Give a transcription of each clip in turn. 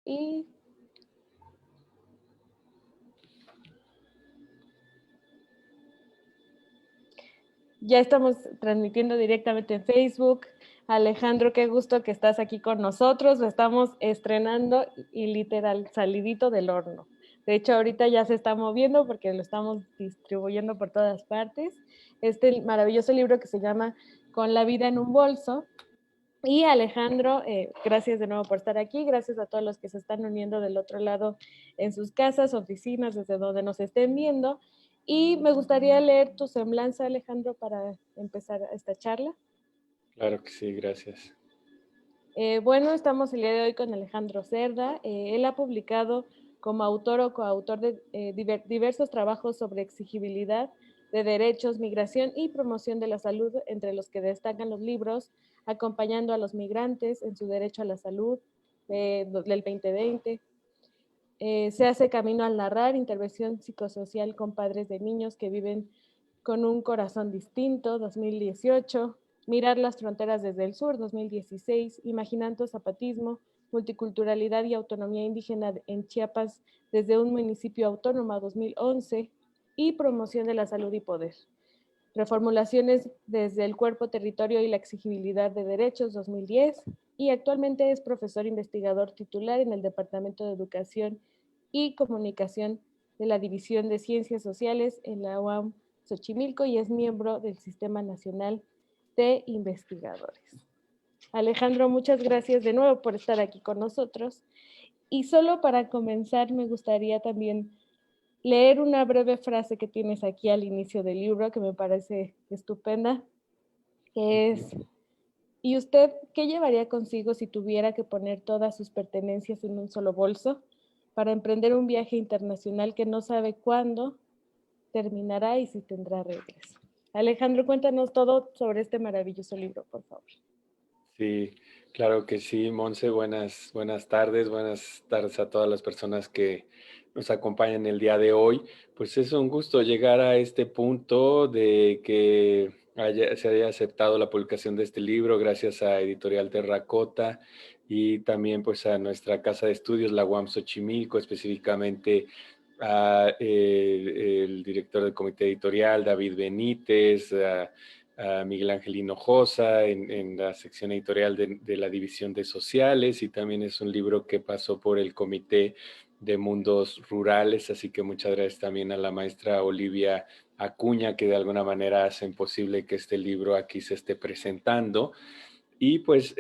Y ya estamos transmitiendo directamente en Facebook. Alejandro, qué gusto que estás aquí con nosotros. Lo estamos estrenando y literal salidito del horno. De hecho, ahorita ya se está moviendo porque lo estamos distribuyendo por todas partes. Este maravilloso libro que se llama Con la vida en un bolso. Y Alejandro, gracias de nuevo por estar aquí. Gracias a todos los que se están uniendo del otro lado en sus casas, oficinas, desde donde nos estén viendo. Y me gustaría leer tu semblanza, Alejandro, para empezar esta charla. Claro que sí, gracias. Bueno, estamos el día de hoy con Alejandro Cerda. Él ha publicado como autor o coautor de diversos trabajos sobre exigibilidad de derechos, migración y promoción de la salud, entre los que destacan los libros Acompañando a los migrantes en su derecho a la salud, del 2020. Se hace camino al narrar, intervención psicosocial con padres de niños que viven con un corazón distinto, 2018, Mirar las fronteras desde el sur, 2016, Imaginando zapatismo, multiculturalidad y autonomía indígena en Chiapas desde un municipio autónomo, 2011, y Promoción de la salud y poder. Reformulaciones desde el cuerpo, territorio y la exigibilidad de derechos, 2010, y actualmente es profesor investigador titular en el Departamento de Educación y Comunicación de la División de Ciencias Sociales en la UAM Xochimilco y es miembro del Sistema Nacional de Investigadores. Alejandro, muchas gracias de nuevo por estar aquí con nosotros. Y solo para comenzar, me gustaría también leer una breve frase que tienes aquí al inicio del libro que me parece estupenda, que es, ¿y usted qué llevaría consigo si tuviera que poner todas sus pertenencias en un solo bolso para emprender un viaje internacional que no sabe cuándo terminará y si tendrá regreso? Alejandro, cuéntanos todo sobre este maravilloso libro, por favor. Sí, claro que sí, Monse. Buenas tardes a todas las personas que nos acompañan el día de hoy. Pues es un gusto llegar a este punto de que se haya aceptado la publicación de este libro gracias a Editorial Terracota y también pues a nuestra casa de estudios, la UAM Xochimilco, específicamente a el director del comité editorial, David Benítez, a Miguel Ángel Hinojosa en la sección editorial de la División de Sociales, y también es un libro que pasó por el Comité de Mundos Rurales, así que muchas gracias también a la maestra Olivia Acuña, que de alguna manera hacen posible que este libro aquí se esté presentando. Y pues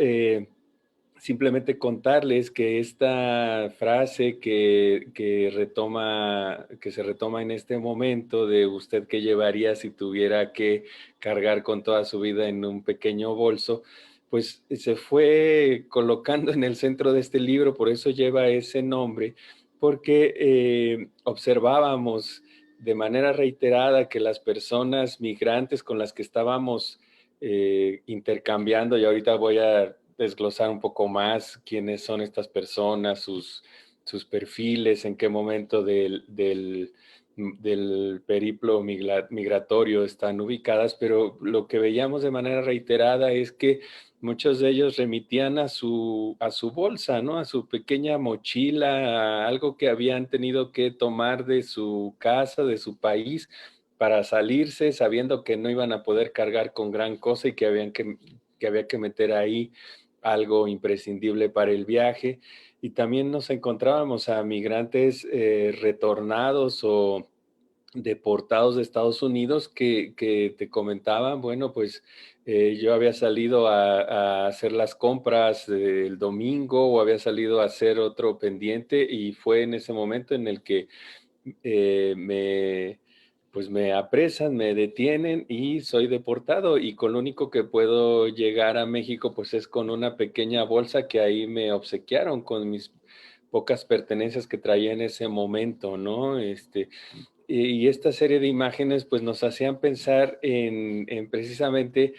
simplemente contarles que esta frase que se retoma en este momento de usted qué llevaría si tuviera que cargar con toda su vida en un pequeño bolso, pues se fue colocando en el centro de este libro, por eso lleva ese nombre, porque observábamos de manera reiterada que las personas migrantes con las que estábamos intercambiando, y ahorita voy a desglosar un poco más quiénes son estas personas, sus perfiles, en qué momento del periplo migratorio están ubicadas, pero lo que veíamos de manera reiterada es que muchos de ellos remitían a su bolsa, ¿no? A su pequeña mochila, a algo que habían tenido que tomar de su casa, de su país, para salirse, sabiendo que no iban a poder cargar con gran cosa y que había que meter ahí algo imprescindible para el viaje. Y también nos encontrábamos a migrantes retornados o deportados de Estados Unidos que te comentaban, bueno, pues yo había salido a hacer las compras el domingo o había salido a hacer otro pendiente, y fue en ese momento en el que pues me apresan, me detienen y soy deportado, y con lo único que puedo llegar a México pues es con una pequeña bolsa que ahí me obsequiaron con mis pocas pertenencias que traía en ese momento, ¿no? Y esta serie de imágenes pues nos hacían pensar en precisamente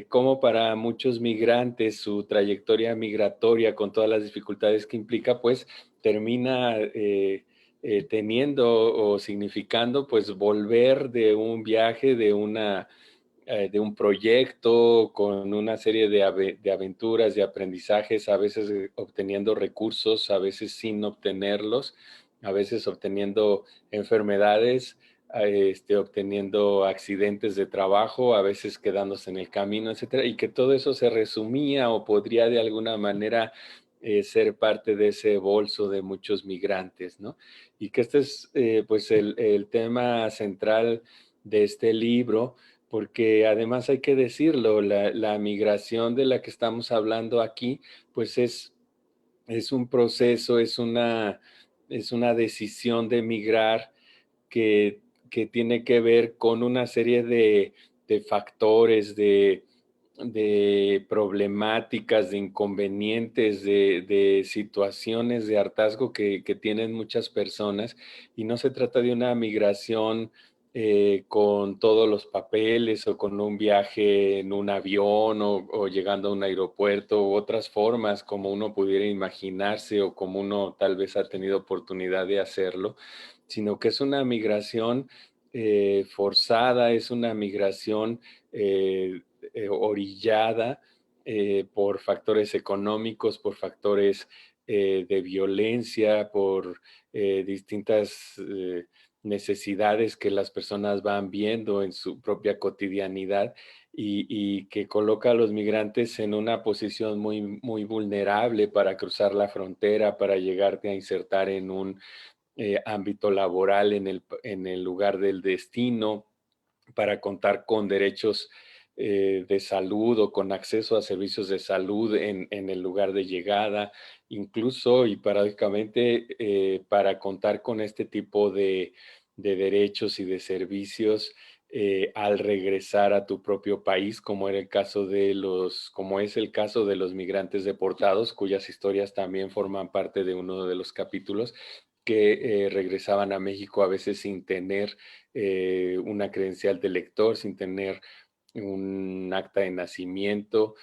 cómo para muchos migrantes su trayectoria migratoria con todas las dificultades que implica pues termina teniendo o significando pues volver de un viaje, de una de un proyecto, con una serie de aventuras, de aprendizajes, a veces obteniendo recursos, a veces sin obtenerlos, a veces obteniendo enfermedades, obteniendo accidentes de trabajo, a veces quedándose en el camino, etcétera, y que todo eso se resumía o podría de alguna manera ser parte de ese bolso de muchos migrantes, ¿no? Y que este es pues el tema central de este libro, porque además hay que decirlo, la migración de la que estamos hablando aquí, pues es un proceso, es una decisión de migrar que, que tiene que ver con una serie de factores, de problemáticas, de inconvenientes, de situaciones de hartazgo que tienen muchas personas. Y no se trata de una migración con todos los papeles o con un viaje en un avión o llegando a un aeropuerto u otras formas como uno pudiera imaginarse o como uno tal vez ha tenido oportunidad de hacerlo, sino que es una migración forzada, es una migración orillada por factores económicos, por factores de violencia, por distintas necesidades que las personas van viendo en su propia cotidianidad y que coloca a los migrantes en una posición muy vulnerable para cruzar la frontera, para llegarte a insertar en un ámbito laboral en el lugar del destino, para contar con derechos de salud o con acceso a servicios de salud en el lugar de llegada, incluso y paradójicamente para contar con este tipo de derechos y de servicios al regresar a tu propio país, como era el caso de como es el caso de los migrantes deportados, cuyas historias también forman parte de uno de los capítulos que regresaban a México a veces sin tener una credencial de lector, sin tener un acta de nacimiento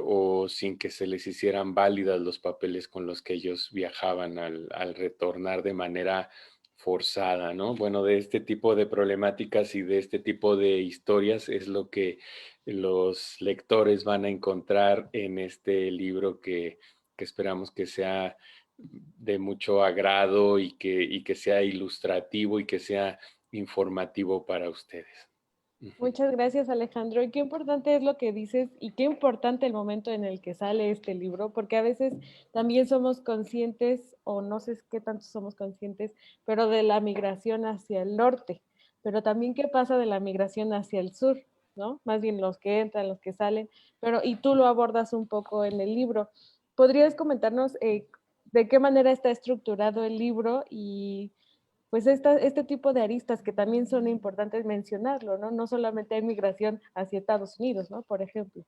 o sin que se les hicieran válidas los papeles con los que ellos viajaban al retornar de manera forzada, ¿no? Bueno, de este tipo de problemáticas y de este tipo de historias es lo que los lectores van a encontrar en este libro que esperamos que sea de mucho agrado y que sea ilustrativo y que sea informativo para ustedes. Ujú. Muchas gracias, Alejandro. Y qué importante es lo que dices y qué importante el momento en el que sale este libro, porque a veces también somos conscientes, o no sé qué tanto somos conscientes, pero de la migración hacia el norte, pero también qué pasa de la migración hacia el sur, ¿no? Más bien los que entran, los que salen, pero y tú lo abordas un poco en el libro. ¿Podrías comentarnos de qué manera está estructurado el libro y pues este tipo de aristas que también son importantes mencionarlo, ¿no? No solamente hay migración hacia Estados Unidos, ¿no? Por ejemplo.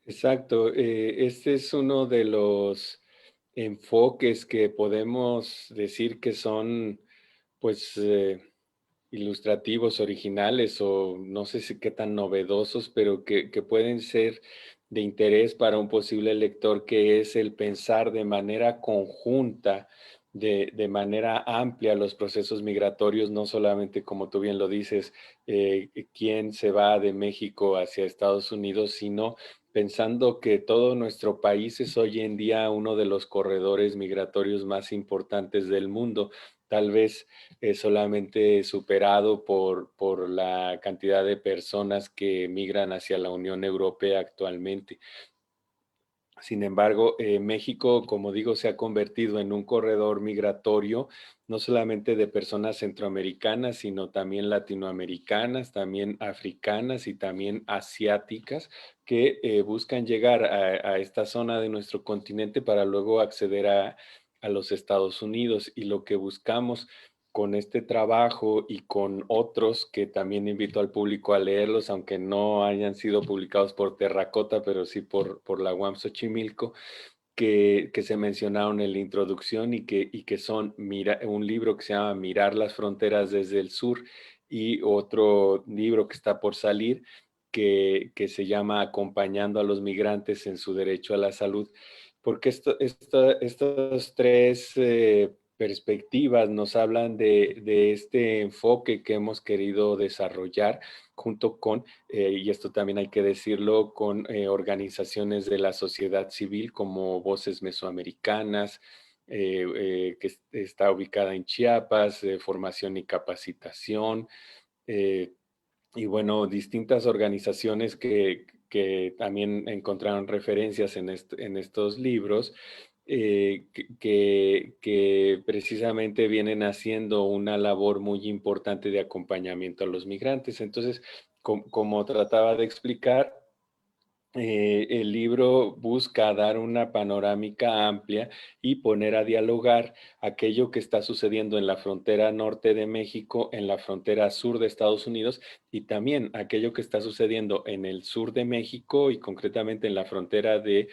Exacto. Este es uno de los enfoques que podemos decir que son, pues, ilustrativos, originales o no sé si qué tan novedosos, pero que pueden ser de interés para un posible lector, que es el pensar de manera conjunta, de manera amplia los procesos migratorios, no solamente como tú bien lo dices, quién se va de México hacia Estados Unidos, sino pensando que todo nuestro país es hoy en día uno de los corredores migratorios más importantes del mundo. Tal vez solamente superado por la cantidad de personas que migran hacia la Unión Europea actualmente. Sin embargo, México, como digo, se ha convertido en un corredor migratorio, no solamente de personas centroamericanas, sino también latinoamericanas, también africanas y también asiáticas, que buscan llegar a esta zona de nuestro continente para luego acceder a los Estados Unidos. Y lo que buscamos con este trabajo y con otros que también invito al público a leerlos, aunque no hayan sido publicados por Terracota, pero sí por la UAM Xochimilco, que se mencionaron en la introducción y que son un libro que se llama Mirar las fronteras desde el sur y otro libro que está por salir que se llama Acompañando a los migrantes en su derecho a la salud, porque estos tres perspectivas, nos hablan de este enfoque que hemos querido desarrollar junto con, y esto también hay que decirlo, con organizaciones de la sociedad civil como Voces Mesoamericanas, que está ubicada en Chiapas, formación y capacitación, eh, y bueno, distintas organizaciones que también encontraron referencias en estos libros, que precisamente vienen haciendo una labor muy importante de acompañamiento a los migrantes. Entonces, como trataba de explicar, el libro busca dar una panorámica amplia y poner a dialogar aquello que está sucediendo en la frontera norte de México, en la frontera sur de Estados Unidos y también aquello que está sucediendo en el sur de México y concretamente en la frontera de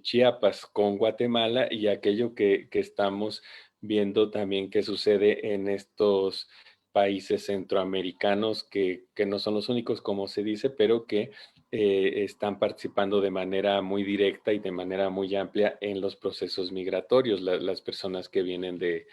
Chiapas con Guatemala y aquello que estamos viendo también que sucede en estos países centroamericanos que no son los únicos, como se dice, pero que están participando de manera muy directa y de manera muy amplia en los procesos migratorios, las personas que vienen de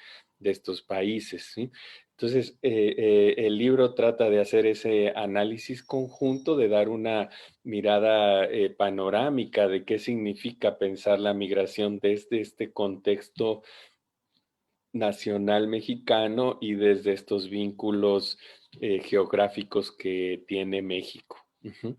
estos países, ¿sí? Entonces, el libro trata de hacer ese análisis conjunto, de dar una mirada panorámica de qué significa pensar la migración desde este contexto nacional mexicano y desde estos vínculos geográficos que tiene México. Ujú.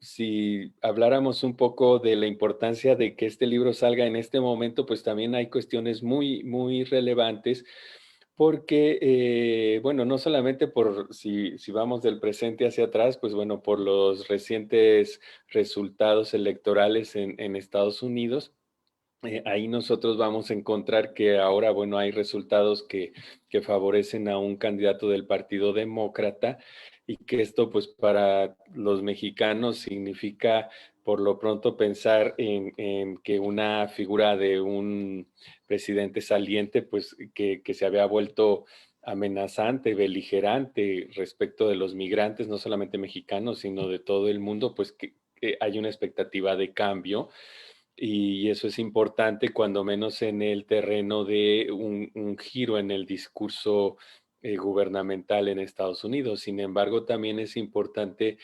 Si habláramos un poco de la importancia de que este libro salga en este momento, pues también hay cuestiones muy relevantes porque, bueno, no solamente por si vamos del presente hacia atrás, pues bueno, por los recientes resultados electorales en Estados Unidos, ahí nosotros vamos a encontrar que ahora, bueno, hay resultados que favorecen a un candidato del Partido Demócrata y que esto, pues, para los mexicanos significa por lo pronto pensar en que una figura de un presidente saliente, pues, que se había vuelto amenazante, beligerante respecto de los migrantes, no solamente mexicanos, sino de todo el mundo, pues que hay una expectativa de cambio y eso es importante cuando menos en el terreno de un giro en el discurso gubernamental en Estados Unidos. Sin embargo, también es importante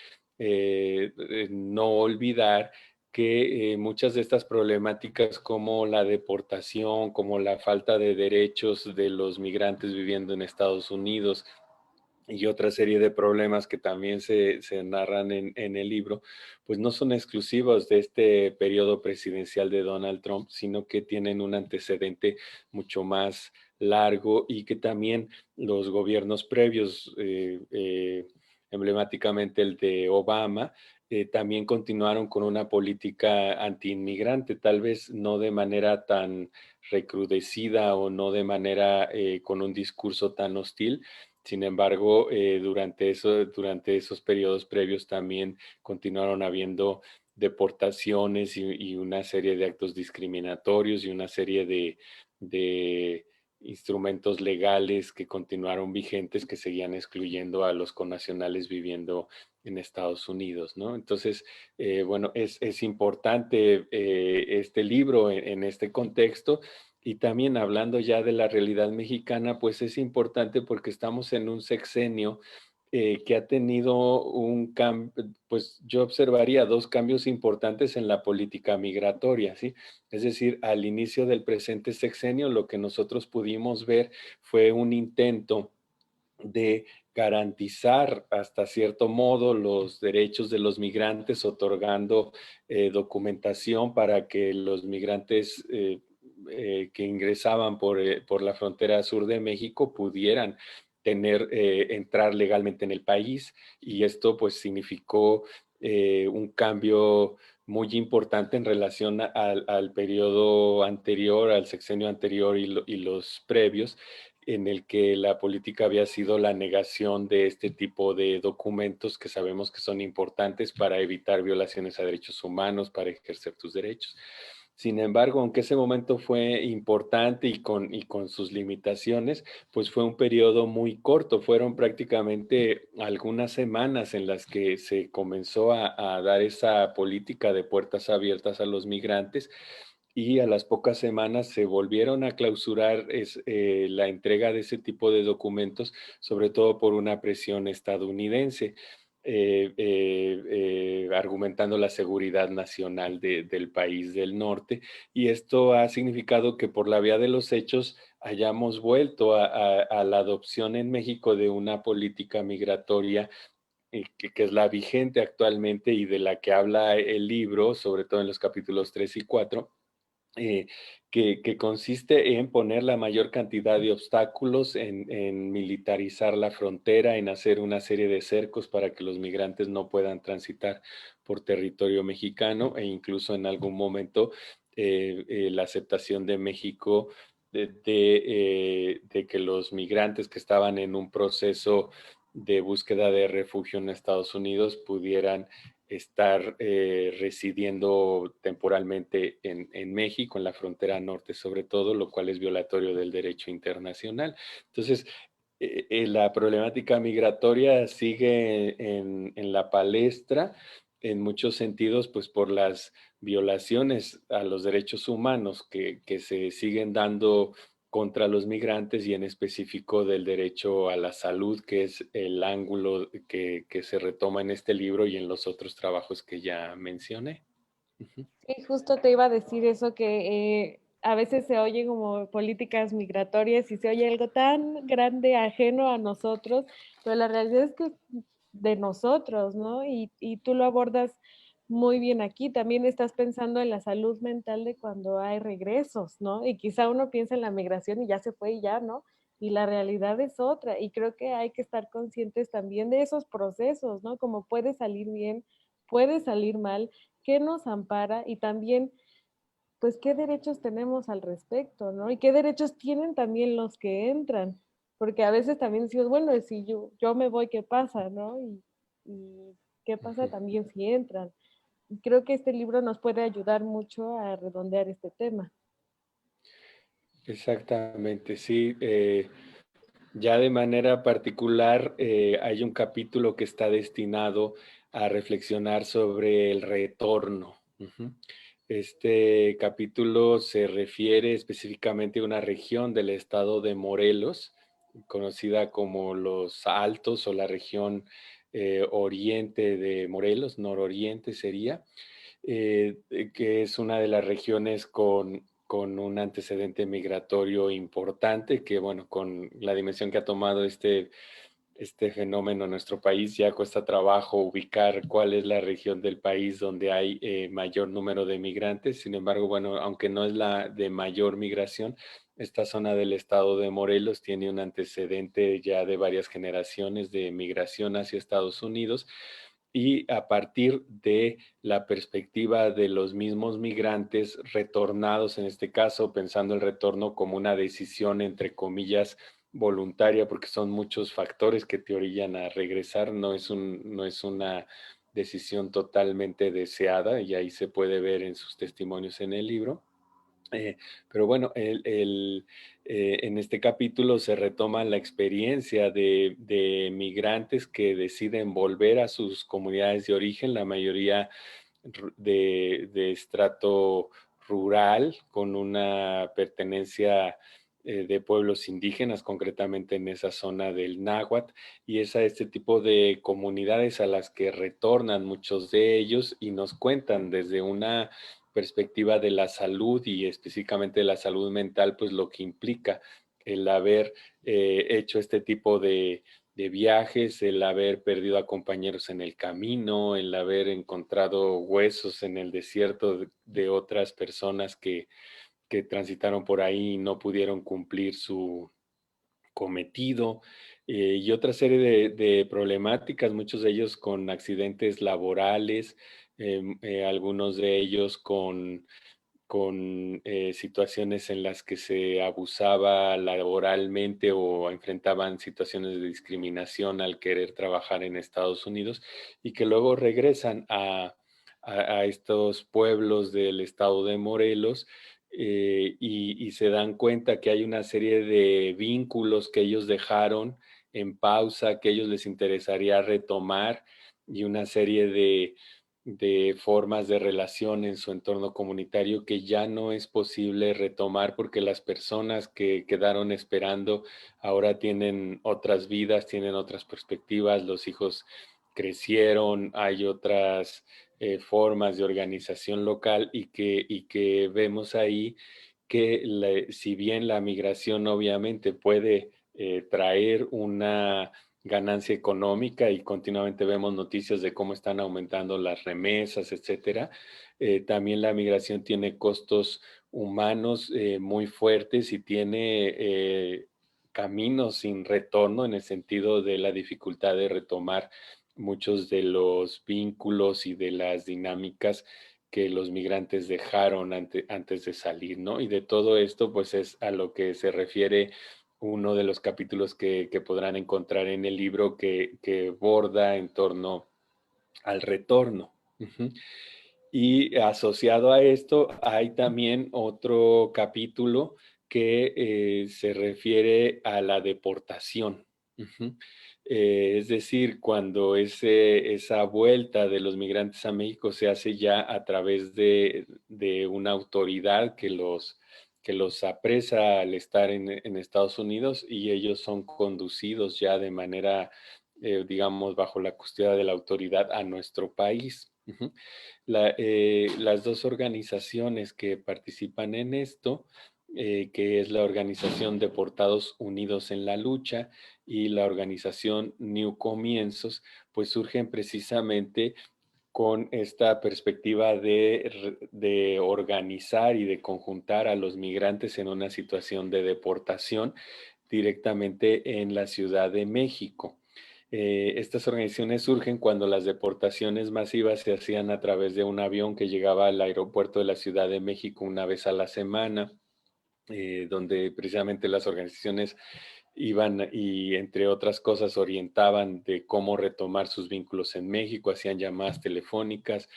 no olvidar que muchas de estas problemáticas como la deportación, como la falta de derechos de los migrantes viviendo en Estados Unidos, y otra serie de problemas que también se narran en el libro, pues no son exclusivos de este periodo presidencial de Donald Trump, sino que tienen un antecedente mucho más largo y que también los gobiernos previos, emblemáticamente el de Obama, también continuaron con una política antiinmigrante, tal vez no de manera tan recrudecida o no de manera con un discurso tan hostil. Sin embargo, durante esos periodos previos también continuaron habiendo deportaciones y una serie de actos discriminatorios y una serie de instrumentos legales que continuaron vigentes que seguían excluyendo a los connacionales viviendo en Estados Unidos, ¿no? Entonces, bueno, es importante este libro en este contexto y también hablando ya de la realidad mexicana, pues es importante porque estamos en un sexenio que ha tenido un cambio, pues yo observaría dos cambios importantes en la política migratoria, ¿sí? Es decir, al inicio del presente sexenio, lo que nosotros pudimos ver fue un intento de garantizar hasta cierto modo los derechos de los migrantes, otorgando documentación para que los migrantes que ingresaban por la frontera sur de México pudieran entrar legalmente en el país y esto pues significó un cambio muy importante en relación al periodo anterior, al sexenio anterior y los previos, en el que la política había sido la negación de este tipo de documentos que sabemos que son importantes para evitar violaciones a derechos humanos, para ejercer tus derechos. Sin embargo, aunque ese momento fue importante y con sus limitaciones, pues fue un periodo muy corto. Fueron prácticamente algunas semanas en las que se comenzó a dar esa política de puertas abiertas a los migrantes y a las pocas semanas se volvieron a clausurar la entrega de ese tipo de documentos, sobre todo por una presión estadounidense, argumentando la seguridad nacional del país del norte. Y esto ha significado que por la vía de los hechos hayamos vuelto a la adopción en México de una política migratoria que es la vigente actualmente y de la que habla el libro, sobre todo en los capítulos 3 y 4, eh, que consiste en poner la mayor cantidad de obstáculos, en militarizar la frontera, en hacer una serie de cercos para que los migrantes no puedan transitar por territorio mexicano e incluso en algún momento la aceptación de México de que los migrantes que estaban en un proceso de búsqueda de refugio en Estados Unidos pudieran estar residiendo temporalmente en México, en la frontera norte sobre todo, lo cual es violatorio del derecho internacional. Entonces, la problemática migratoria sigue en la palestra en muchos sentidos, pues por las violaciones a los derechos humanos que se siguen dando contra los migrantes y en específico del derecho a la salud, que es el ángulo que se retoma en este libro y en los otros trabajos que ya mencioné. Ujú. Sí, justo te iba a decir eso, que a veces se oye como políticas migratorias y se oye algo tan grande, ajeno a nosotros, pero la realidad es que es de nosotros, ¿no? Y tú lo abordas muy bien aquí. También estás pensando en la salud mental de cuando hay regresos, ¿no? Y quizá uno piensa en la migración y ya se fue y ya, ¿no? Y la realidad es otra. Y creo que hay que estar conscientes también de esos procesos, ¿no? Como puede salir bien, puede salir mal, qué nos ampara y también, pues, qué derechos tenemos al respecto, ¿no? Y qué derechos tienen también los que entran, porque a veces también decimos, bueno, si yo me voy, ¿qué pasa, no? Y qué pasa Ujú. también si entran. Y creo que este libro nos puede ayudar mucho a redondear este tema. Exactamente, sí. Ya de manera particular, hay un capítulo que está destinado a reflexionar sobre el retorno. Ujú. Este capítulo se refiere específicamente a una región del estado de Morelos, conocida como los Altos o la región oriente de Morelos, nororiente sería, que es una de las regiones con un antecedente migratorio importante, que bueno, con la dimensión que ha tomado este fenómeno en nuestro país, ya cuesta trabajo ubicar cuál es la región del país donde hay mayor número de migrantes. Sin embargo, bueno, aunque no es la de mayor migración, esta zona del estado de Morelos tiene un antecedente ya de varias generaciones de migración hacia Estados Unidos y a partir de la perspectiva de los mismos migrantes retornados, en este caso, pensando el retorno como una decisión, entre comillas, voluntaria, porque son muchos factores que te orillan a regresar, no es una decisión totalmente deseada, y ahí se puede ver en sus testimonios en el libro. Eh, pero bueno, en este capítulo se retoma la experiencia de migrantes que deciden volver a sus comunidades de origen, la mayoría de estrato rural, con una pertenencia de pueblos indígenas, concretamente en esa zona del Náhuatl, y es a este tipo de comunidades a las que retornan muchos de ellos y nos cuentan desde una perspectiva de la salud y específicamente de la salud mental, pues lo que implica el haber hecho este tipo de viajes, el haber perdido a compañeros en el camino, el haber encontrado huesos en el desierto de otras personas que transitaron por ahí y no pudieron cumplir su cometido, y otra serie de problemáticas, muchos de ellos con accidentes laborales, algunos de ellos con situaciones en las que se abusaba laboralmente o enfrentaban situaciones de discriminación al querer trabajar en Estados Unidos y que luego regresan a estos pueblos del estado de Morelos, y se dan cuenta que hay una serie de vínculos que ellos dejaron en pausa, que a ellos les interesaría retomar y una serie de formas de relación en su entorno comunitario que ya no es posible retomar porque las personas que quedaron esperando ahora tienen otras vidas, tienen otras perspectivas, los hijos crecieron, hay otras formas de organización local y que vemos ahí que si bien la migración obviamente puede traer una ganancia económica y continuamente vemos noticias de cómo están aumentando las remesas, etcétera. También la migración tiene costos humanos muy fuertes y tiene caminos sin retorno en el sentido de la dificultad de retomar muchos de los vínculos y de las dinámicas que los migrantes dejaron antes de salir, ¿no? Y de todo esto, pues es a lo que se refiere uno de los capítulos que podrán encontrar en el libro que borda en torno al retorno. Ujú. Y asociado a esto hay también otro capítulo que se refiere a la deportación. Ujú. Es decir, cuando esa vuelta de los migrantes a México se hace ya a través de una autoridad que los apresa al estar en Estados Unidos y ellos son conducidos ya de manera, digamos, bajo la custodia de la autoridad a nuestro país. Ujú. Las dos organizaciones que participan en esto, que es la Organización Deportados Unidos en la Lucha y la organización New Comienzos, pues surgen precisamente con esta perspectiva de organizar y de conjuntar a los migrantes en una situación de deportación directamente en la Ciudad de México. Estas organizaciones surgen cuando las deportaciones masivas se hacían a través de un avión que llegaba al aeropuerto de la Ciudad de México una vez a la semana, donde precisamente las organizaciones iban y, entre otras cosas, orientaban de cómo retomar sus vínculos en México, hacían llamadas telefónicas,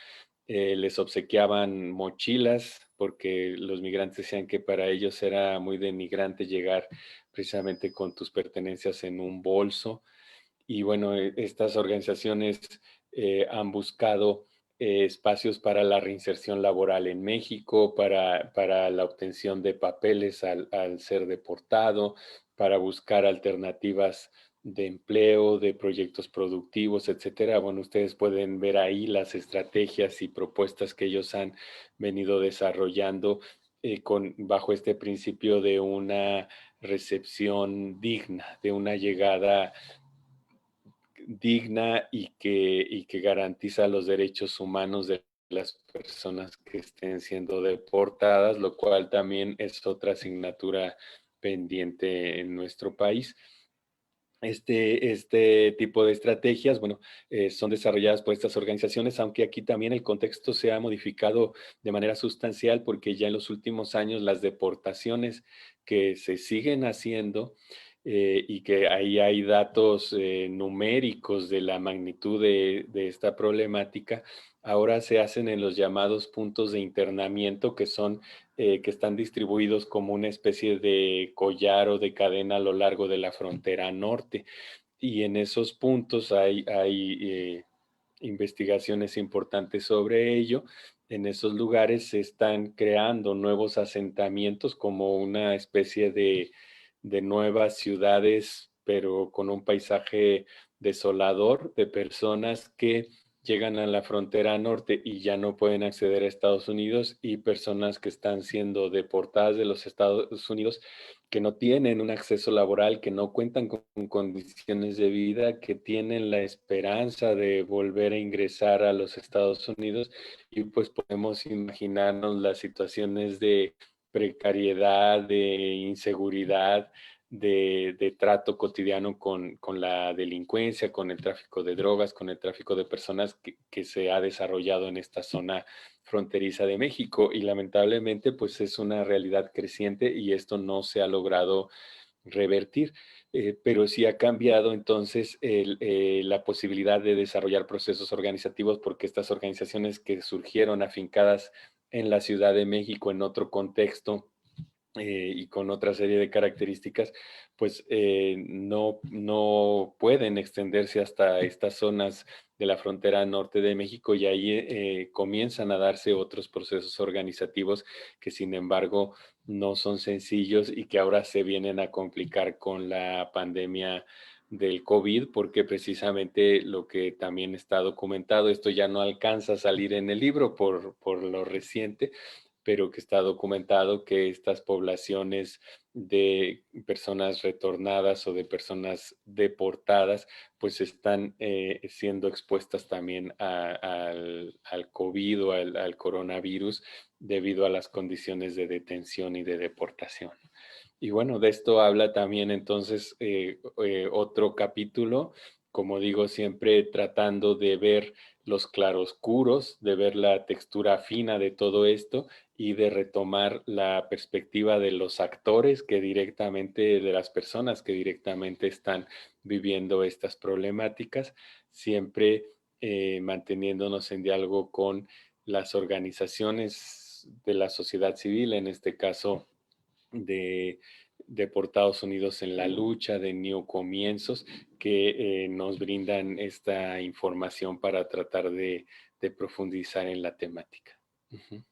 les obsequiaban mochilas, porque los migrantes decían que para ellos era muy denigrante llegar precisamente con tus pertenencias en un bolso. Y bueno, estas organizaciones han buscado espacios para la reinserción laboral en México, para la obtención de papeles al ser deportado, para buscar alternativas de empleo, de proyectos productivos, etcétera. Bueno, ustedes pueden ver ahí las estrategias y propuestas que ellos han venido desarrollando bajo este principio de una recepción digna, de una llegada digna y que garantiza los derechos humanos de las personas que estén siendo deportadas, lo cual también es otra asignatura pendiente en nuestro país. Este tipo de estrategias, bueno, son desarrolladas por estas organizaciones, aunque aquí también el contexto se ha modificado de manera sustancial porque ya en los últimos años las deportaciones que se siguen haciendo y que ahí hay datos numéricos de la magnitud de esta problemática, ahora se hacen en los llamados puntos de internamiento que están distribuidos como una especie de collar o de cadena a lo largo de la frontera norte. Y en esos puntos hay investigaciones importantes sobre ello. En esos lugares se están creando nuevos asentamientos como una especie de nuevas ciudades, pero con un paisaje desolador de personas que llegan a la frontera norte y ya no pueden acceder a Estados Unidos y personas que están siendo deportadas de los Estados Unidos que no tienen un acceso laboral, que no cuentan con condiciones de vida, que tienen la esperanza de volver a ingresar a los Estados Unidos y pues podemos imaginarnos las situaciones de precariedad, de inseguridad, de trato cotidiano con la delincuencia, con el tráfico de drogas, con el tráfico de personas que se ha desarrollado en esta zona fronteriza de México y lamentablemente pues es una realidad creciente y esto no se ha logrado revertir, pero sí ha cambiado entonces la posibilidad de desarrollar procesos organizativos porque estas organizaciones que surgieron afincadas en la Ciudad de México en otro contexto y con otra serie de características, pues no pueden extenderse hasta estas zonas de la frontera norte de México y ahí comienzan a darse otros procesos organizativos que sin embargo no son sencillos y que ahora se vienen a complicar con la pandemia del COVID, porque precisamente lo que también está documentado, esto ya no alcanza a salir en el libro por lo reciente, pero que está documentado que estas poblaciones de personas retornadas o de personas deportadas, pues están siendo expuestas también al COVID o al coronavirus debido a las condiciones de detención y de deportación. Y bueno, de esto habla también entonces otro capítulo, como digo, siempre tratando de ver los claroscuros, de ver la textura fina de todo esto y de retomar la perspectiva de los actores que directamente, de las personas que directamente están viviendo estas problemáticas, siempre manteniéndonos en diálogo con las organizaciones de la sociedad civil, en este caso de Deportados Unidos en la Lucha, de New Comienzos, que nos brindan esta información para tratar de profundizar en la temática. Uh-huh.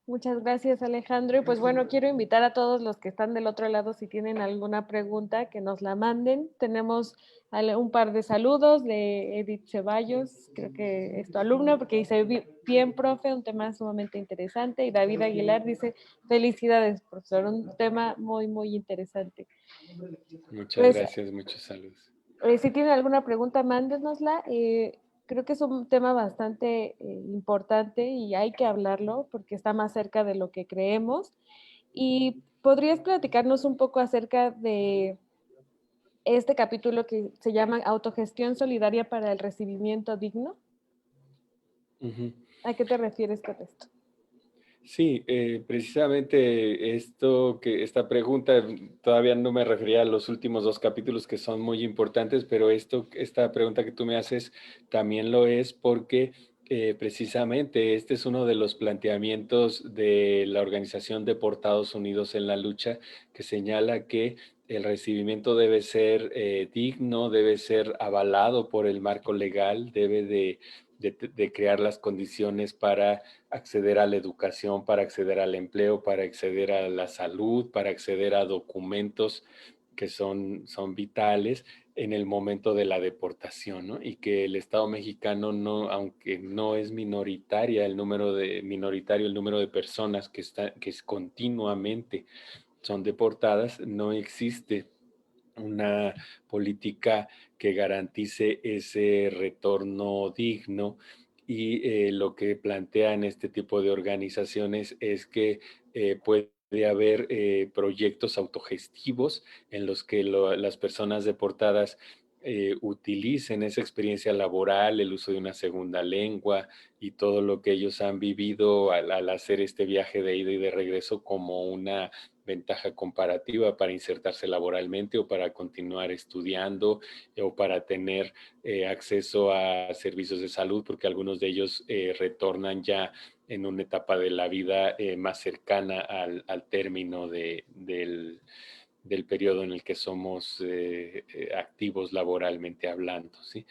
Muchas gracias, Alejandro. Y pues bueno, quiero invitar a todos los que están del otro lado, si tienen alguna pregunta, que nos la manden. Tenemos un par de saludos de Edith Ceballos, creo que es tu alumna, porque dice, bien, profe, un tema sumamente interesante. Y David Aguilar dice, felicidades, profesor, un tema muy, muy interesante. Muchas Pues, gracias, muchos saludos. si tienen alguna pregunta, mándenosla. Creo que es un tema bastante importante y hay que hablarlo porque está más cerca de lo que creemos. ¿Y podrías platicarnos un poco acerca de este capítulo que se llama Autogestión Solidaria para el Recibimiento Digno? Uh-huh. ¿A qué te refieres con esto? Sí, precisamente esta pregunta, todavía no me refería a los últimos dos capítulos que son muy importantes, pero esta pregunta que tú me haces también lo es porque precisamente este es uno de los planteamientos de la Organización Deportados Unidos en la Lucha, que señala que el recibimiento debe ser digno, debe ser avalado por el marco legal, debe de crear las condiciones para acceder a la educación, para acceder al empleo, para acceder a la salud, para acceder a documentos que son vitales en el momento de la deportación, ¿no? Y que el Estado mexicano no, aunque no es minoritario el número de personas que es continuamente son deportadas, no existe una política que garantice ese retorno digno y lo que plantean este tipo de organizaciones es que puede haber proyectos autogestivos en los que las personas deportadas utilicen esa experiencia laboral, el uso de una segunda lengua y todo lo que ellos han vivido al hacer este viaje de ida y de regreso como una ventaja comparativa para insertarse laboralmente o para continuar estudiando o para tener acceso a servicios de salud, porque algunos de ellos retornan ya en una etapa de la vida más cercana al término del periodo en el que somos activos laboralmente hablando, ¿sí?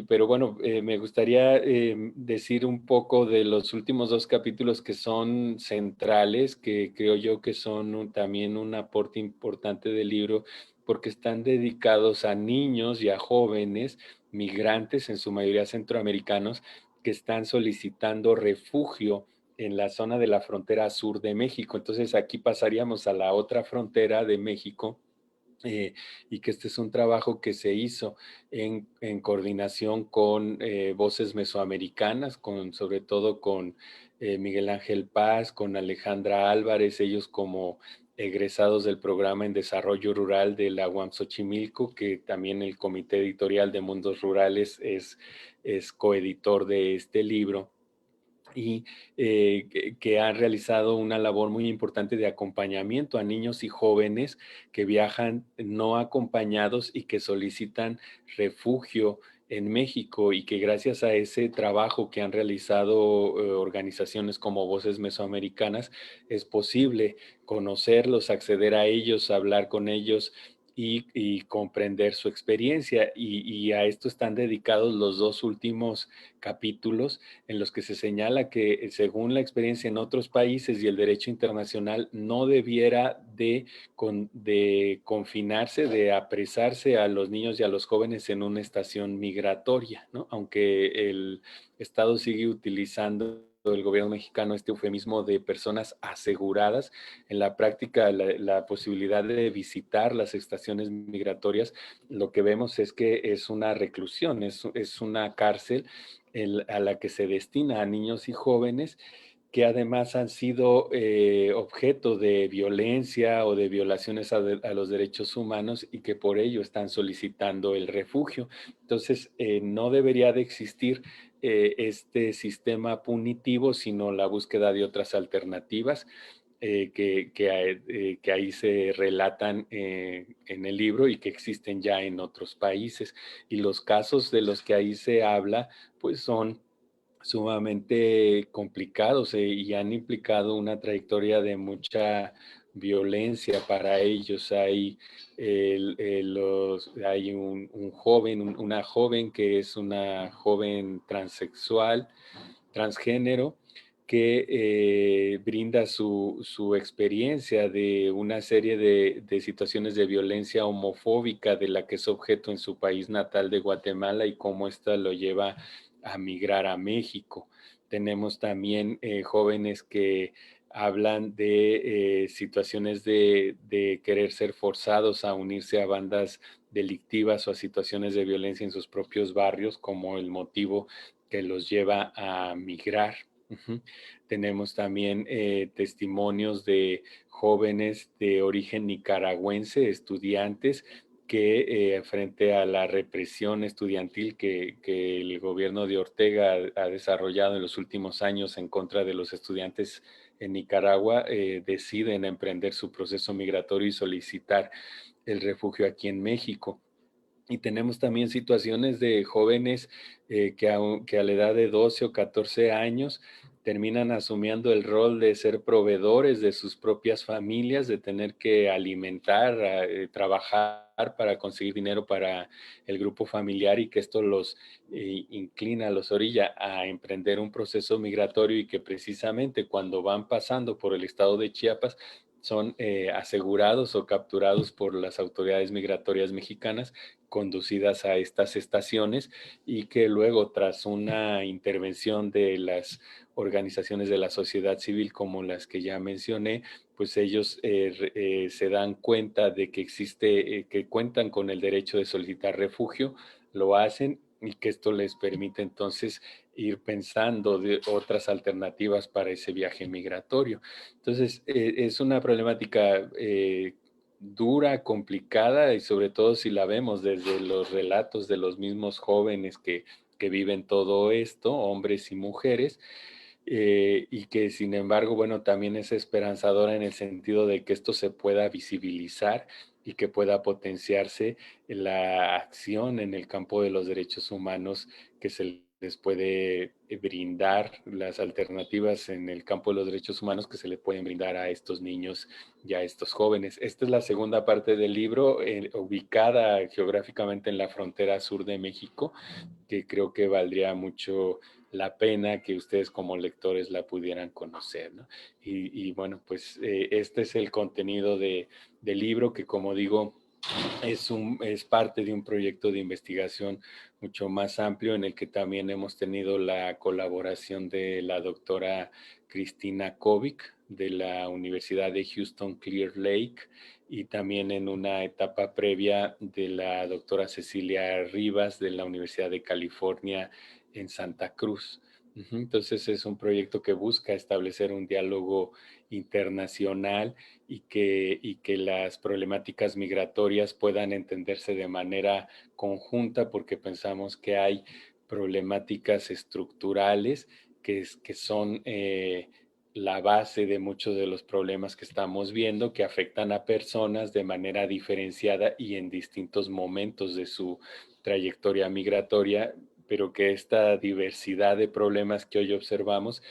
Pero bueno, me gustaría decir un poco de los últimos dos capítulos que son centrales, que creo yo que son también un aporte importante del libro, porque están dedicados a niños y a jóvenes migrantes, en su mayoría centroamericanos, que están solicitando refugio en la zona de la frontera sur de México. Entonces aquí pasaríamos a la otra frontera de México y que este es un trabajo que se hizo en coordinación con voces mesoamericanas, sobre todo con Miguel Ángel Paz, con Alejandra Álvarez, ellos como egresados del programa en desarrollo rural de la UAM Xochimilco, que también el comité editorial de Mundos Rurales es coeditor de este libro y que han realizado una labor muy importante de acompañamiento a niños y jóvenes que viajan no acompañados y que solicitan refugio en México y que gracias a ese trabajo que han realizado organizaciones como Voces Mesoamericanas es posible conocerlos, acceder a ellos, hablar con ellos y comprender su experiencia. Y a esto están dedicados los dos últimos capítulos en los que se señala que según la experiencia en otros países y el derecho internacional no debiera de confinarse, de apresarse a los niños y a los jóvenes en una estación migratoria, ¿no? Aunque el Estado sigue utilizando el gobierno mexicano este eufemismo de personas aseguradas, en la práctica la posibilidad de visitar las estaciones migratorias, lo que vemos es que es una reclusión, es una cárcel a la que se destina a niños y jóvenes que además han sido objeto de violencia o de violaciones a los derechos humanos y que por ello están solicitando el refugio. Entonces, no debería de existir este sistema punitivo, sino la búsqueda de otras alternativas que ahí se relatan en el libro y que existen ya en otros países. Y los casos de los que ahí se habla, pues son sumamente complicados y han implicado una trayectoria de mucha violencia para ellos. Hay un joven, una joven que es una joven transexual, transgénero, que brinda su experiencia de una serie de situaciones de violencia homofóbica de la que es objeto en su país natal de Guatemala y cómo ésta lo lleva a migrar a México. Tenemos también jóvenes que hablan de situaciones de querer ser forzados a unirse a bandas delictivas o a situaciones de violencia en sus propios barrios como el motivo que los lleva a migrar. Uh-huh. Tenemos también testimonios de jóvenes de origen nicaragüense, estudiantes, que frente a la represión estudiantil que el gobierno de Ortega ha desarrollado en los últimos años en contra de los estudiantes en Nicaragua, deciden emprender su proceso migratorio y solicitar el refugio aquí en México. Y tenemos también situaciones de jóvenes que a la edad de 12 o 14 años terminan asumiendo el rol de ser proveedores de sus propias familias, de tener que alimentar, trabajar para conseguir dinero para el grupo familiar y que esto los inclina, los orilla a emprender un proceso migratorio y que precisamente cuando van pasando por el estado de Chiapas son asegurados o capturados por las autoridades migratorias mexicanas conducidas a estas estaciones y que luego tras una intervención de las organizaciones de la sociedad civil como las que ya mencioné, pues ellos se dan cuenta de que existe, que cuentan con el derecho de solicitar refugio, lo hacen y que esto les permite entonces ir pensando de otras alternativas para ese viaje migratorio. Entonces, es una problemática dura, complicada y sobre todo si la vemos desde los relatos de los mismos jóvenes que viven todo esto, hombres y mujeres, y que sin embargo, bueno, también es esperanzadora en el sentido de que esto se pueda visibilizar y que pueda potenciarse la acción en el campo de los derechos humanos que se les puede brindar, las alternativas en el campo de los derechos humanos que se le pueden brindar a estos niños y a estos jóvenes. Esta es la segunda parte del libro, ubicada geográficamente en la frontera sur de México, que creo que valdría mucho la pena que ustedes como lectores la pudieran conocer, ¿no? Bueno, pues este es el contenido del libro que, como digo, es parte de un proyecto de investigación mucho más amplio en el que también hemos tenido la colaboración de la doctora Cristina Kovic de la Universidad de Houston Clear Lake y también en una etapa previa de la doctora Cecilia Rivas de la Universidad de California en Santa Cruz. Entonces es un proyecto que busca establecer un diálogo internacional y que las problemáticas migratorias puedan entenderse de manera conjunta porque pensamos que hay problemáticas estructurales que son la base de muchos de los problemas que estamos viendo, que afectan a personas de manera diferenciada y en distintos momentos de su trayectoria migratoria, pero que esta diversidad de problemas que hoy observamos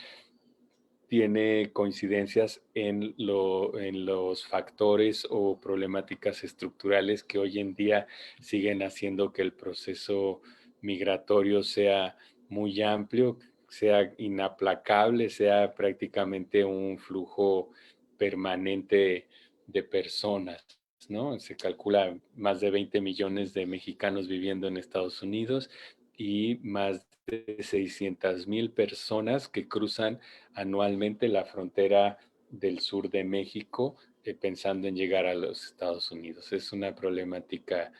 tiene coincidencias en los factores o problemáticas estructurales que hoy en día siguen haciendo que el proceso migratorio sea muy amplio, sea inaplacable, sea prácticamente un flujo permanente de personas, ¿no? Se calcula más de 20 millones de mexicanos viviendo en Estados Unidos y más de 600,000 personas que cruzan anualmente la frontera del sur de México, pensando en llegar a los Estados Unidos. Es una problemática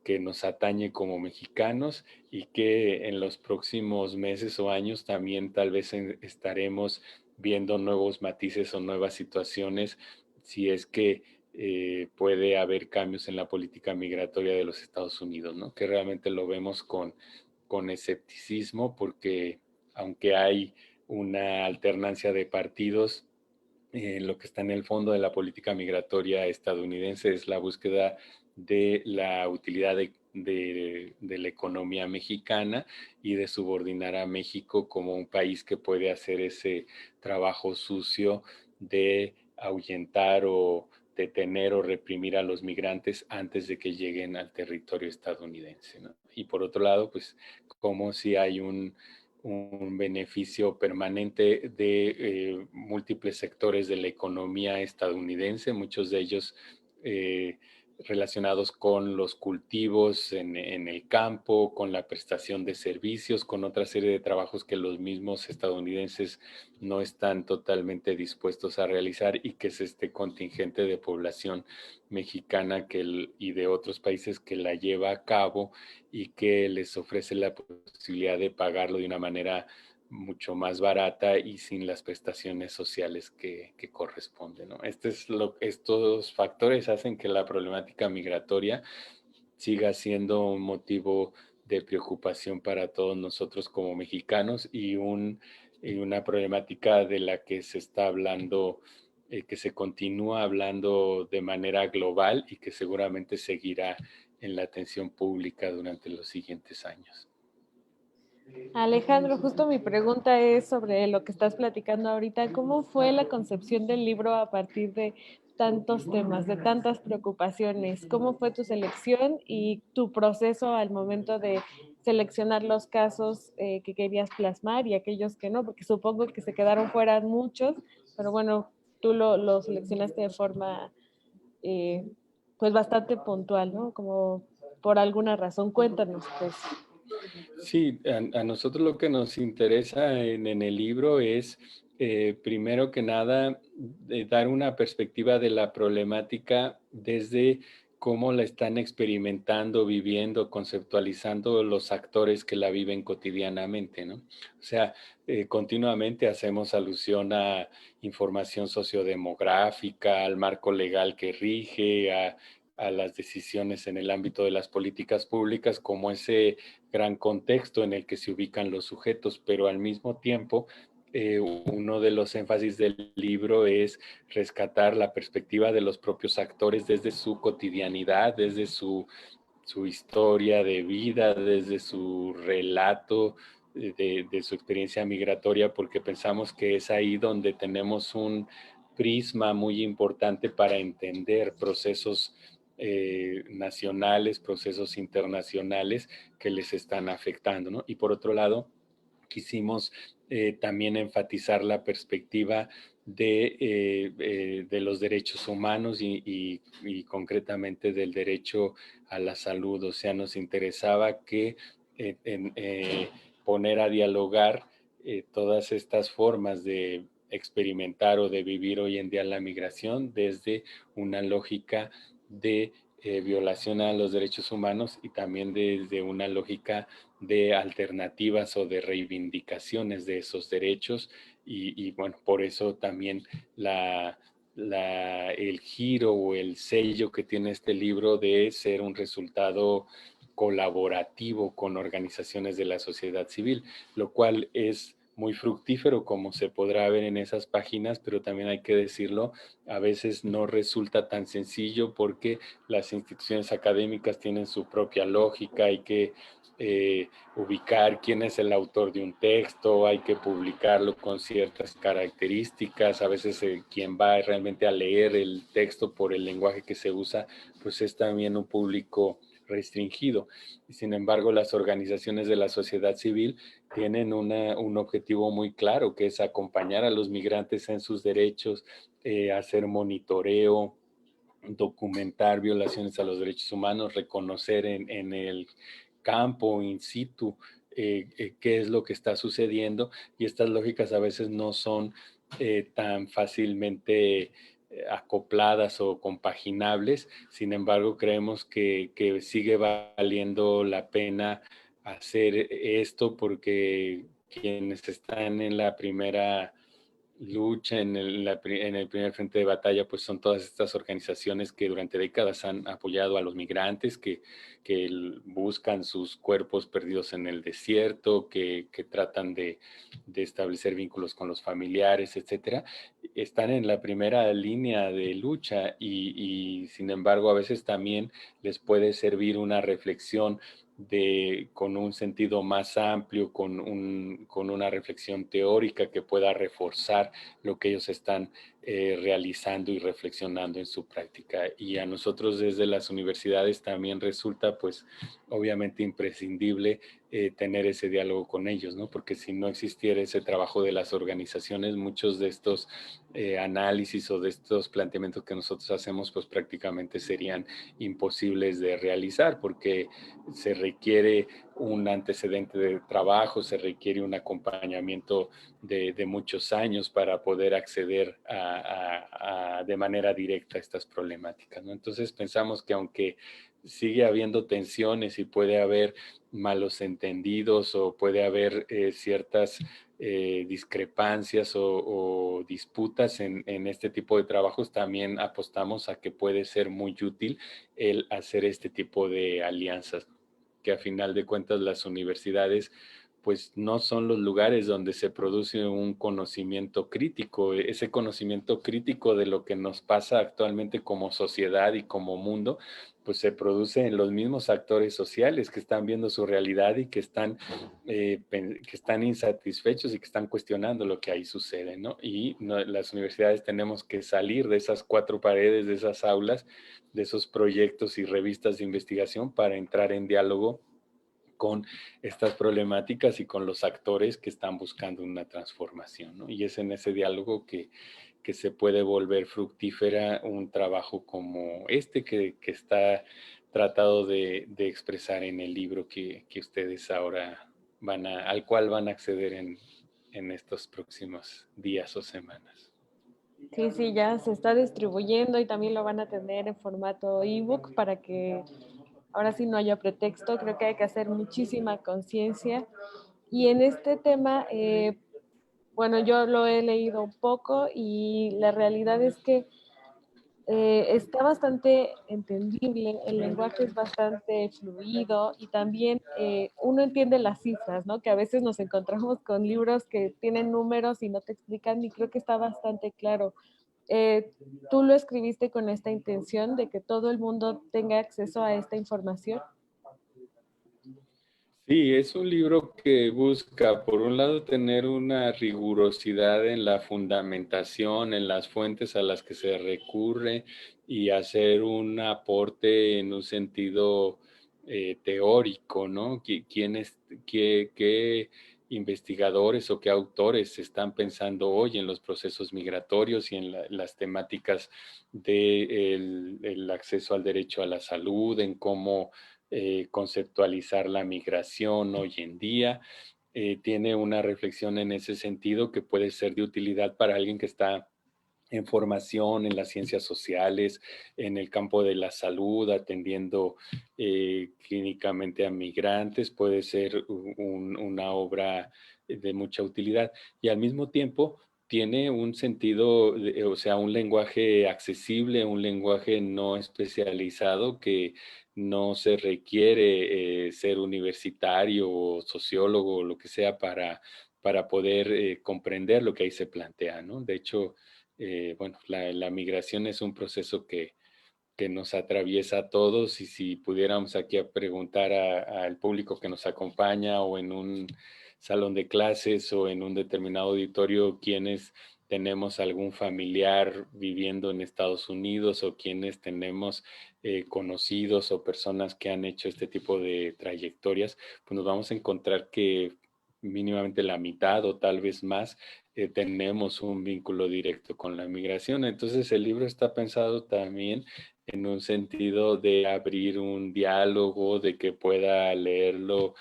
que nos atañe como mexicanos y que en los próximos meses o años también tal vez estaremos viendo nuevos matices o nuevas situaciones si es que puede haber cambios en la política migratoria de los Estados Unidos, ¿no? Que realmente lo vemos con escepticismo porque aunque hay una alternancia de partidos, lo que está en el fondo de la política migratoria estadounidense es la búsqueda de la utilidad de la economía mexicana y de subordinar a México como un país que puede hacer ese trabajo sucio de ahuyentar o detener o reprimir a los migrantes antes de que lleguen al territorio estadounidense, ¿no? Y por otro lado, pues como si hay un beneficio permanente de múltiples sectores de la economía estadounidense, muchos de ellos eh, relacionados con los cultivos en el campo, con la prestación de servicios, con otra serie de trabajos que los mismos estadounidenses no están totalmente dispuestos a realizar y que es este contingente de población mexicana y de otros países que la lleva a cabo y que les ofrece la posibilidad de pagarlo de una manera mucho más barata y sin las prestaciones sociales que corresponden, ¿no? Estos factores hacen que la problemática migratoria siga siendo un motivo de preocupación para todos nosotros como mexicanos y una problemática de la que se está hablando, que se continúa hablando de manera global y que seguramente seguirá en la atención pública durante los siguientes años. Alejandro, justo mi pregunta es sobre lo que estás platicando ahorita. ¿Cómo fue la concepción del libro a partir de tantos temas, de tantas preocupaciones? ¿Cómo fue tu selección y tu proceso al momento de seleccionar los casos que querías plasmar y aquellos que no? Porque supongo que se quedaron fuera muchos, pero bueno, tú lo seleccionaste de forma pues bastante puntual, ¿no? Como por alguna razón. Cuéntanos, pues. Sí, a nosotros lo que nos interesa en el libro es, primero que nada, dar una perspectiva de la problemática desde cómo la están experimentando, viviendo, conceptualizando los actores que la viven cotidianamente, ¿no? O sea, continuamente hacemos alusión a información sociodemográfica, al marco legal que rige, a las decisiones en el ámbito de las políticas públicas, como ese gran contexto en el que se ubican los sujetos, pero al mismo tiempo uno de los énfasis del libro es rescatar la perspectiva de los propios actores desde su cotidianidad, desde su historia de vida, desde su relato de su experiencia migratoria, porque pensamos que es ahí donde tenemos un prisma muy importante para entender procesos nacionales, procesos internacionales que les están afectando, ¿no? Y por otro lado, quisimos también enfatizar la perspectiva de los derechos humanos y concretamente del derecho a la salud. O sea, nos interesaba que poner a dialogar todas estas formas de experimentar o de vivir hoy en día la migración desde una lógica de violación a los derechos humanos y también desde una lógica de alternativas o de reivindicaciones de esos derechos y bueno, por eso también el giro o el sello que tiene este libro de ser un resultado colaborativo con organizaciones de la sociedad civil, lo cual es muy fructífero, como se podrá ver en esas páginas, pero también hay que decirlo, a veces no resulta tan sencillo porque las instituciones académicas tienen su propia lógica, hay que ubicar quién es el autor de un texto, hay que publicarlo con ciertas características, a veces quien va realmente a leer el texto por el lenguaje que se usa, pues es también un público restringido. Sin embargo, las organizaciones de la sociedad civil tienen un objetivo muy claro, que es acompañar a los migrantes en sus derechos, hacer monitoreo, documentar violaciones a los derechos humanos, reconocer en el campo, in situ, qué es lo que está sucediendo, y estas lógicas a veces no son tan fácilmente acopladas o compaginables. Sin embargo, creemos que sigue valiendo la pena hacer esto porque quienes están en la primera lucha en el primer frente de batalla, pues son todas estas organizaciones que durante décadas han apoyado a los migrantes, que buscan sus cuerpos perdidos en el desierto, que tratan de establecer vínculos con los familiares, etcétera. Están en la primera línea de lucha y sin embargo a veces también les puede servir una reflexión con un sentido más amplio, con una reflexión teórica que pueda reforzar lo que ellos están realizando y reflexionando en su práctica. Y a nosotros desde las universidades también resulta, pues, obviamente imprescindible tener ese diálogo con ellos, ¿no? Porque si no existiera ese trabajo de las organizaciones, muchos de estos análisis o de estos planteamientos que nosotros hacemos, pues prácticamente serían imposibles de realizar, porque se requiere un antecedente de trabajo, se requiere un acompañamiento de muchos años para poder acceder de manera directa a estas problemáticas, ¿no? Entonces pensamos que aunque sigue habiendo tensiones y puede haber malos entendidos o puede haber ciertas discrepancias o disputas en este tipo de trabajos, también apostamos a que puede ser muy útil el hacer este tipo de alianzas, que a final de cuentas las universidades pues no son los lugares donde se produce un conocimiento crítico, ese conocimiento crítico de lo que nos pasa actualmente como sociedad y como mundo, pues se produce en los mismos actores sociales que están viendo su realidad y que están insatisfechos y que están cuestionando lo que ahí sucede, ¿no? Y no, las universidades tenemos que salir de esas cuatro paredes, de esas aulas, de esos proyectos y revistas de investigación para entrar en diálogo con estas problemáticas y con los actores que están buscando una transformación, ¿no? Y es en ese diálogo que se puede volver fructífera un trabajo como este que está tratado de expresar en el libro que ustedes ahora al cual van a acceder en estos próximos días o semanas. Sí, sí, ya se está distribuyendo y también lo van a tener en formato ebook para que ahora sí no haya pretexto. Creo que hay que hacer muchísima conciencia. Y en este tema, bueno, yo lo he leído un poco y la realidad es que está bastante entendible, el lenguaje es bastante fluido y también uno entiende las cifras, ¿no? Que a veces nos encontramos con libros que tienen números y no te explican y creo que está bastante claro. Eh, ¿Tú lo escribiste con esta intención de que todo el mundo tenga acceso a esta información? Sí, es un libro que busca, por un lado, tener una rigurosidad en la fundamentación, en las fuentes a las que se recurre y hacer un aporte en un sentido teórico, ¿no? ¿Qué investigadores o qué autores están pensando hoy en los procesos migratorios y en las temáticas del acceso al derecho a la salud, en cómo conceptualizar la migración hoy en día? Tiene una reflexión en ese sentido que puede ser de utilidad para alguien que está en formación en las ciencias sociales, en el campo de la salud, atendiendo clínicamente a migrantes, puede ser una obra de mucha utilidad. Y al mismo tiempo tiene un sentido, o sea, un lenguaje accesible, un lenguaje no especializado que no se requiere ser universitario o sociólogo o lo que sea para poder comprender lo que ahí se plantea, ¿no? De hecho, bueno, la migración es un proceso que nos atraviesa a todos y si pudiéramos aquí a preguntar al público que nos acompaña o en un salón de clases o en un determinado auditorio, quienes tenemos algún familiar viviendo en Estados Unidos o quienes tenemos conocidos o personas que han hecho este tipo de trayectorias, pues nos vamos a encontrar que mínimamente la mitad o tal vez más tenemos un vínculo directo con la migración. Entonces el libro está pensado también en un sentido de abrir un diálogo, de que pueda leerlo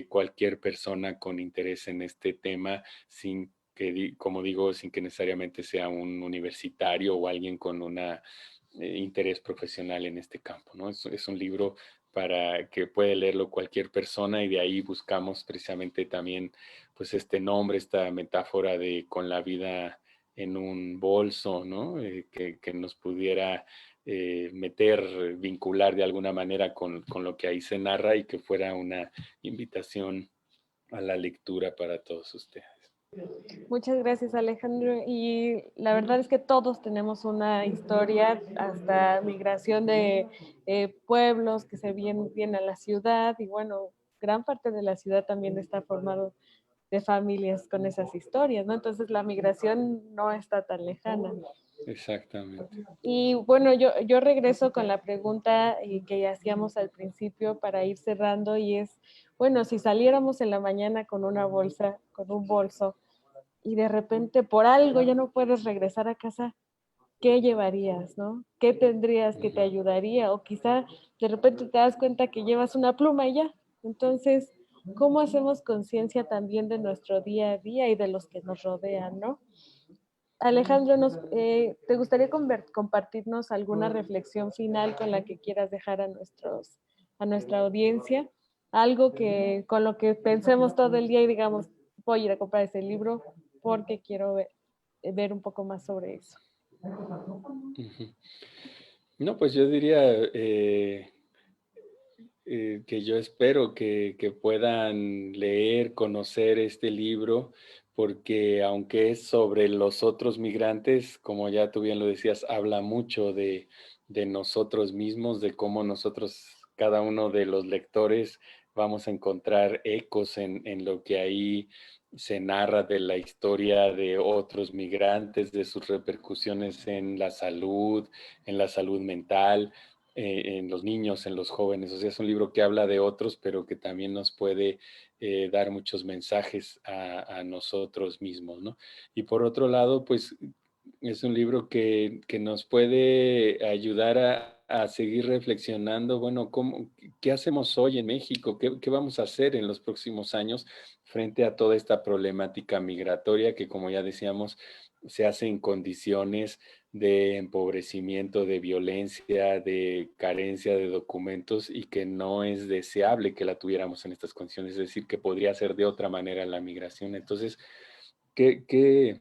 cualquier persona con interés en este tema, sin que, como digo, sin que necesariamente sea un universitario o alguien con un interés profesional en este campo, ¿no? Es un libro para que puede leerlo cualquier persona y de ahí buscamos precisamente también pues este nombre, esta metáfora de con la vida en un bolso, ¿no? Que nos pudiera meter, vincular de alguna manera con lo que ahí se narra y que fuera una invitación a la lectura para todos ustedes. Muchas gracias, Alejandro. Y la verdad es que todos tenemos una historia, hasta migración de pueblos que se vienen a la ciudad y bueno, gran parte de la ciudad también está formado de familias con esas historias, ¿no? Entonces la migración no está tan lejana. Exactamente. Y bueno, yo regreso con la pregunta que hacíamos al principio para ir cerrando y es, bueno, si saliéramos en la mañana con una bolsa, con un bolso, y de repente por algo ya no puedes regresar a casa, ¿qué llevarías, no? ¿Qué tendrías que te ayudaría? O quizá de repente te das cuenta que llevas una pluma y ya. Entonces, ¿cómo hacemos conciencia también de nuestro día a día y de los que nos rodean, no? Alejandro, ¿te gustaría compartirnos alguna reflexión final con la que quieras dejar a nuestra audiencia? Algo que con lo que pensemos todo el día y digamos, voy a ir a comprar ese libro porque quiero ver un poco más sobre eso. Ujú. No, pues yo diría que yo espero que puedan leer, conocer este libro, porque aunque es sobre los otros migrantes, como ya tú bien lo decías, habla mucho de nosotros mismos, de cómo nosotros, cada uno de los lectores, vamos a encontrar ecos en lo que ahí se narra de la historia de otros migrantes, de sus repercusiones en la salud mental, en los niños, en los jóvenes. O sea, es un libro que habla de otros, pero que también nos puede dar muchos mensajes a nosotros mismos, ¿no? Y por otro lado, pues es un libro que nos puede ayudar a seguir reflexionando, bueno, ¿qué hacemos hoy en México? ¿Qué vamos a hacer en los próximos años frente a toda esta problemática migratoria que, como ya decíamos, se hace en condiciones de empobrecimiento, de violencia, de carencia de documentos y que no es deseable que la tuviéramos en estas condiciones, es decir, que podría ser de otra manera la migración. Entonces, ¿qué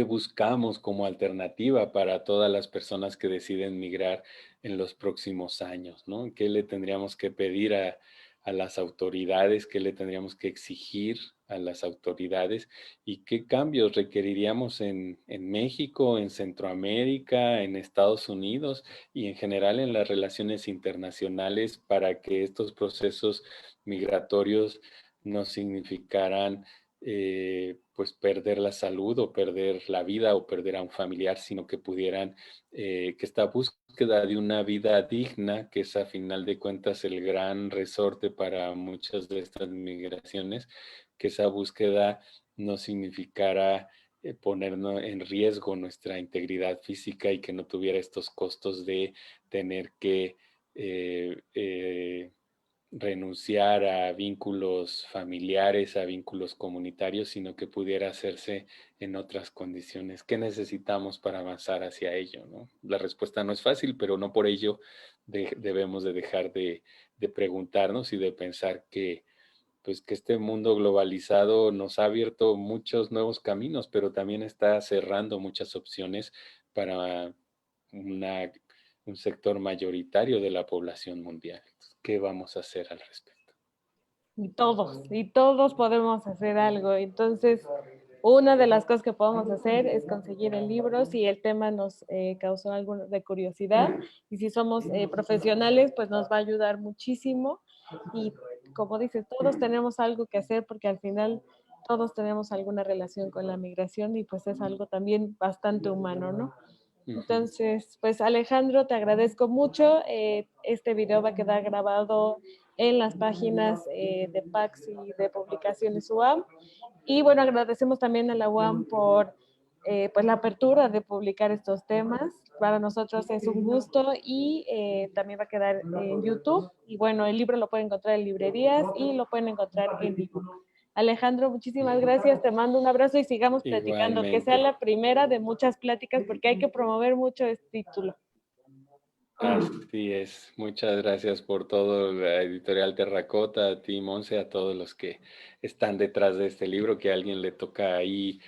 buscamos como alternativa para todas las personas que deciden migrar en los próximos años, ¿no? ¿Qué le tendríamos que pedir a las autoridades? ¿Qué le tendríamos que exigir a las autoridades? ¿Y qué cambios requeriríamos en México, en Centroamérica, en Estados Unidos y en general en las relaciones internacionales para que estos procesos migratorios no significaran pues perder la salud o perder la vida o perder a un familiar, sino que pudieran, que esta búsqueda de una vida digna, que es a final de cuentas el gran resorte para muchas de estas migraciones, que esa búsqueda no significara poner en riesgo nuestra integridad física y que no tuviera estos costos de tener que renunciar a vínculos familiares, a vínculos comunitarios, sino que pudiera hacerse en otras condiciones. ¿Qué necesitamos para avanzar hacia ello, ¿no? La respuesta no es fácil, pero no por ello debemos de dejar de preguntarnos y de pensar que pues que este mundo globalizado nos ha abierto muchos nuevos caminos, pero también está cerrando muchas opciones para una, un sector mayoritario de la población mundial. ¿Qué vamos a hacer al respecto? y todos podemos hacer algo. Entonces, una de las cosas que podemos hacer es conseguir el libro si el tema nos causó algo de curiosidad y si somos profesionales, pues nos va a ayudar muchísimo. Y como dices, todos tenemos algo que hacer porque al final todos tenemos alguna relación con la migración y pues es algo también bastante humano, ¿no? Ujú. Entonces, pues Alejandro, te agradezco mucho. Este video va a quedar grabado en las páginas de PAX y de Publicaciones UAM. Y bueno, agradecemos también a la UAM por pues la apertura de publicar estos temas. Para nosotros es un gusto y también va a quedar en YouTube. Y bueno, el libro lo pueden encontrar en librerías y lo pueden encontrar en ebook. Alejandro, muchísimas gracias, te mando un abrazo y sigamos platicando, que sea Igualmente. la primera de muchas pláticas porque hay que promover mucho este título. Así es. Muchas gracias por todo, la editorial Terracota, a ti, Monse, a todos los que están detrás de este libro, que a alguien le toca ahí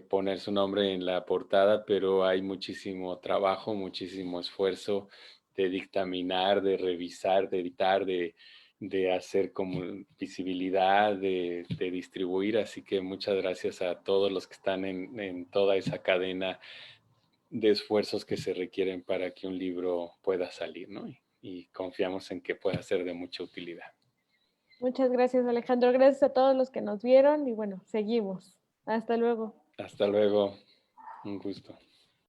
poner su nombre en la portada, pero hay muchísimo trabajo, muchísimo esfuerzo de dictaminar, de revisar, de editar, de hacer como visibilidad, de distribuir. Así que muchas gracias a todos los que están en toda esa cadena de esfuerzos que se requieren para que un libro pueda salir, ¿no? Y confiamos en que pueda ser de mucha utilidad. Muchas gracias, Alejandro. Gracias a todos los que nos vieron y bueno, seguimos. Hasta luego. Hasta luego, un gusto.